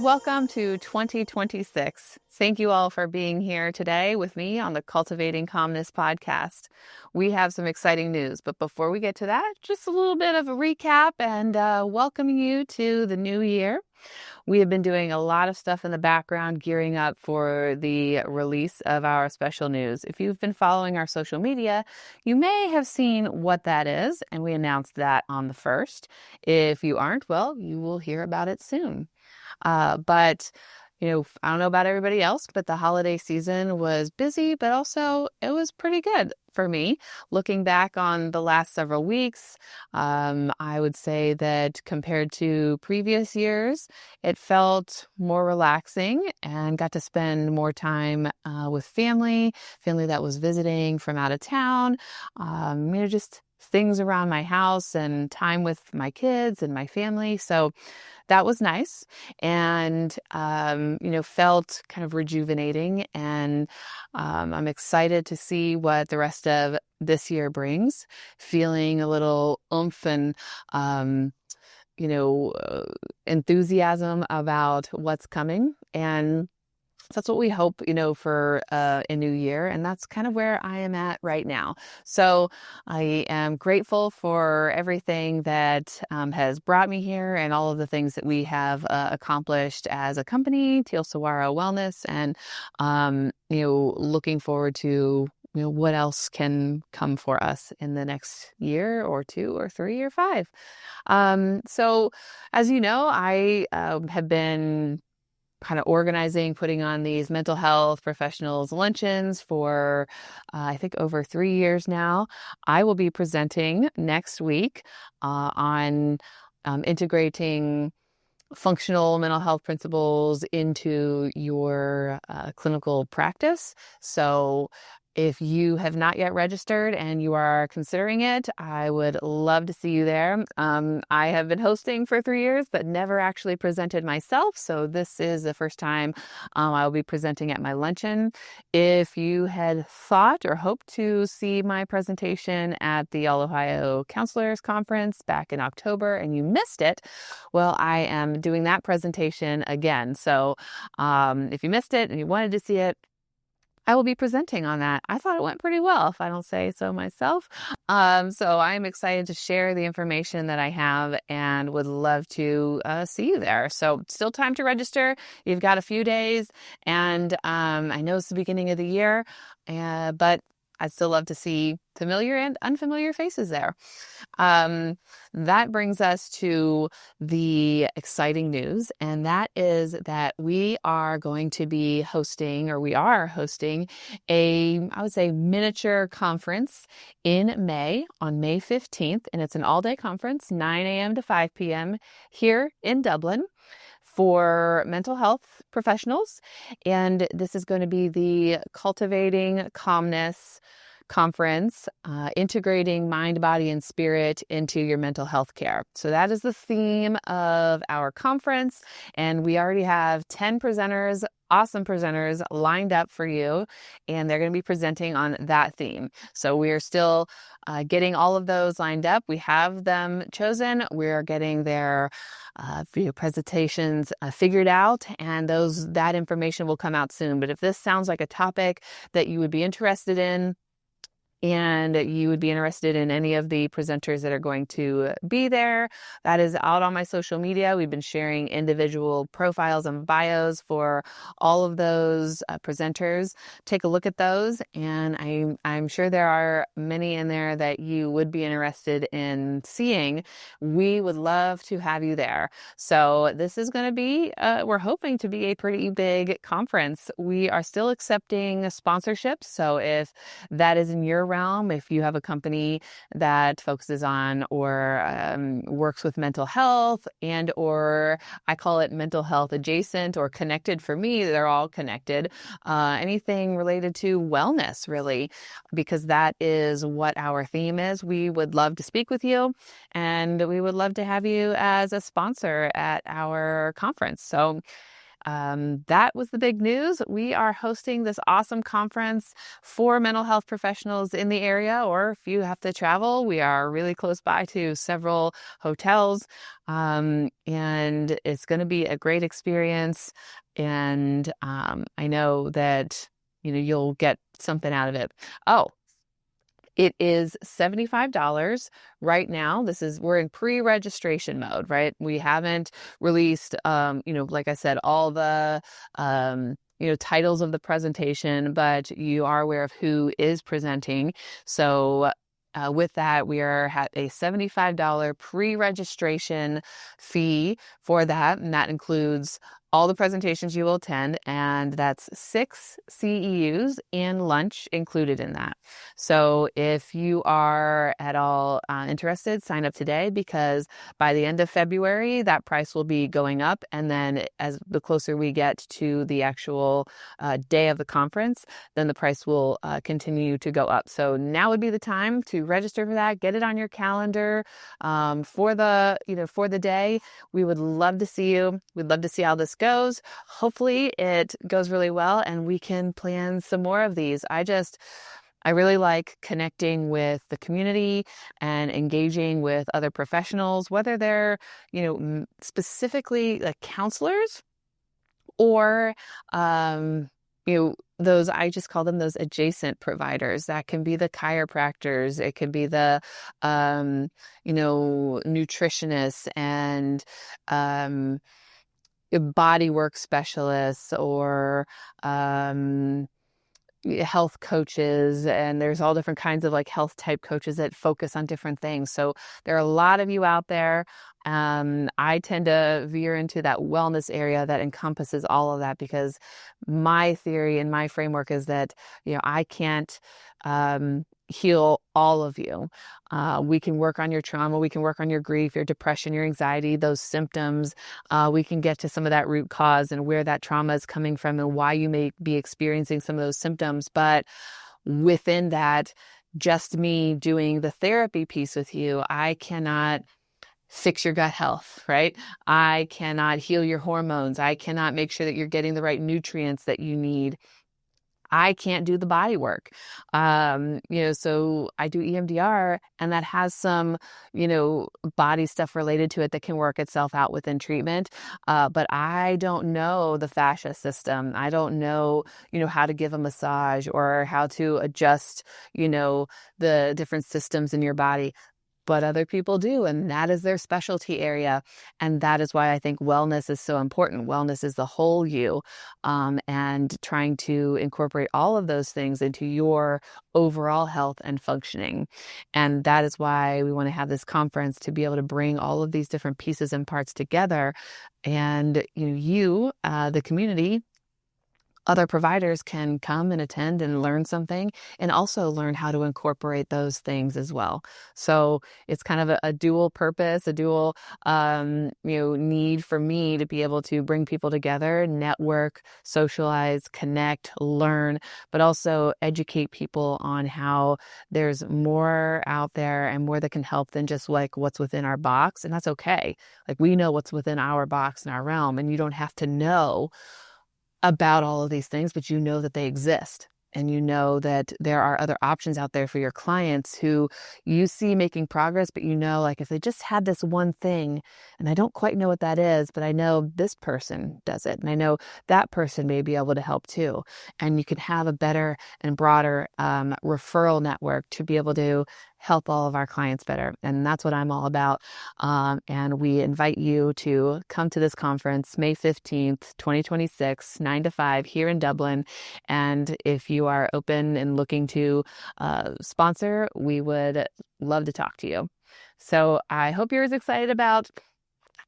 Welcome to 2026. Thank you all for being here today with me on the Cultivating Calmness podcast. We have some exciting news, but before we get to that, just a little bit of a recap and welcoming you to the new year. We have been doing a lot of stuff in the background, gearing up for the release of our special news. If you've been following our social media, you may have seen what that is, and we announced that on the 1st. If you aren't, well, you will hear about it soon. But I don't know about everybody else, but the holiday season was busy, but also it was pretty good for me. Looking back on the last several weeks, I would say that compared to previous years, it felt more relaxing and got to spend more time with family that was visiting from out of town, just things around my house and time with my kids and my family. So that was nice and, felt kind of rejuvenating. And I'm excited to see what the rest of this year brings, feeling a little oomph and, enthusiasm about what's coming. And that's what we hope, for a new year. And that's kind of where I am at right now. So I am grateful for everything that has brought me here and all of the things that we have accomplished as a company, Teal Saguaro Wellness, and, looking forward to what else can come for us in the next year or 2 or 3 or 5. So as you know, I have been kind of organizing, putting on these mental health professionals luncheons for, I think, over 3 years now. I will be presenting next week on integrating functional mental health principles into your clinical practice. So if you have not yet registered and you are considering it, I would love to see you there. I have been hosting for 3 years, but never actually presented myself. So this is the first time I will be presenting at my luncheon. If you had thought or hoped to see my presentation at the All Ohio Counselors Conference back in October and you missed it, well, I am doing that presentation again. So if you missed it and you wanted to see it, I will be presenting on that. I thought it went pretty well, if I don't say so myself. So I'm excited to share the information that I have and would love to see you there. So still time to register. You've got a few days, and I know it's the beginning of the year, but I'd still love to see familiar and unfamiliar faces there. That brings us to the exciting news, and that is that we are hosting a, I would say, miniature conference in May, on May 15th, and it's an all-day conference, 9 a.m. to 5 p.m. here in Dublin, for mental health professionals. And this is going to be the Cultivating Calmness Conference, integrating mind, body, and spirit into your mental health care. So that is the theme of our conference. And we already have 10 presenters, awesome presenters lined up for you, and they're going to be presenting on that theme. So we are still getting all of those lined up. We have them chosen. We're getting their presentations figured out, and that information will come out soon. But if this sounds like a topic that you would be interested in, and you would be interested in any of the presenters that are going to be there, that is out on my social media. We've been sharing individual profiles and bios for all of those presenters. Take a look at those, and I'm sure there are many in there that you would be interested in seeing. We would love to have you there. So this is going to be, we're hoping to be a pretty big conference. We are still accepting sponsorships. So if that is in your realm, if you have a company that focuses on or works with mental health or I call it mental health adjacent or connected. For me, they're all connected. Anything related to wellness, really, because that is what our theme is. We would love to speak with you, and we would love to have you as a sponsor at our conference. So that was the big news. We are hosting this awesome conference for mental health professionals in the area, or if you have to travel, we are really close by to several hotels. And it's going to be a great experience. And I know that, you'll get something out of it. Oh, it is $75 right now. We're in pre-registration mode, right? We haven't released, like I said, all the, titles of the presentation, but you are aware of who is presenting. So with that, we are at a $75 pre-registration fee for that, and that includes all the presentations you will attend, and that's 6 CEUs and lunch included in that. So if you are at all interested, sign up today, because by the end of February, that price will be going up. And then as the closer we get to the actual day of the conference, then the price will continue to go up. So now would be the time to register for that, get it on your calendar for the day. We would love to see you. We'd love to see how this goes. Hopefully it goes really well and we can plan some more of these. I really like connecting with the community and engaging with other professionals, whether they're, specifically like counselors or, those, I just call them those adjacent providers. That can be the chiropractors. It could be the, nutritionists and, body work specialists or, health coaches, and there's all different kinds of like health type coaches that focus on different things. So there are a lot of you out there. I tend to veer into that wellness area that encompasses all of that, because my theory and my framework is that, I can't heal all of you. We can work on your trauma, we can work on your grief, your depression, your anxiety, those symptoms. We can get to some of that root cause and where that trauma is coming from and why you may be experiencing some of those symptoms. But within that, just me doing the therapy piece with you, I cannot fix your gut health, right? I cannot heal your hormones. I cannot make sure that you're getting the right nutrients that you need. I can't do the body work. So I do EMDR, and that has some, body stuff related to it that can work itself out within treatment. But I don't know the fascia system. I don't know, how to give a massage or how to adjust, the different systems in your body. But other people do, and that is their specialty area. And that is why I think wellness is so important. Wellness is the whole you, and trying to incorporate all of those things into your overall health and functioning. And that is why we want to have this conference, to be able to bring all of these different pieces and parts together. And, the community, other providers can come and attend and learn something, and also learn how to incorporate those things as well. So it's kind of a dual purpose, a dual, need for me to be able to bring people together, network, socialize, connect, learn, but also educate people on how there's more out there and more that can help than just like what's within our box. And that's okay. Like, we know what's within our box and our realm, and you don't have to know about all of these things, but you know that they exist. And you know that there are other options out there for your clients who you see making progress, but like, if they just had this one thing, and I don't quite know what that is, but I know this person does it, and I know that person may be able to help too. And you can have a better and broader referral network to be able to help all of our clients better. And that's what I'm all about. And we invite you to come to this conference, May 15th, 2026, 9 to 5 here in Dublin. And if you are open and looking to sponsor, we would love to talk to you. So I hope you're as excited about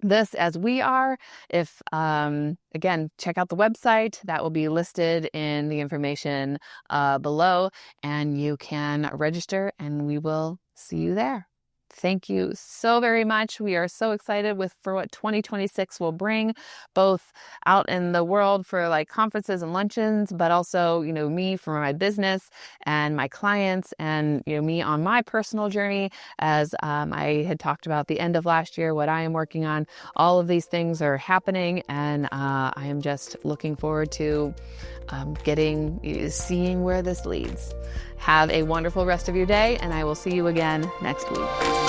this as we are. If, again, check out the website that will be listed in the information below, and you can register, and we will see you there. Thank you so very much. We are so excited for what 2026 will bring, both out in the world for like conferences and luncheons, but also, me for my business and my clients and, me on my personal journey as I had talked about the end of last year, what I am working on. All of these things are happening, and I am just looking forward to seeing where this leads. Have a wonderful rest of your day, and I will see you again next week.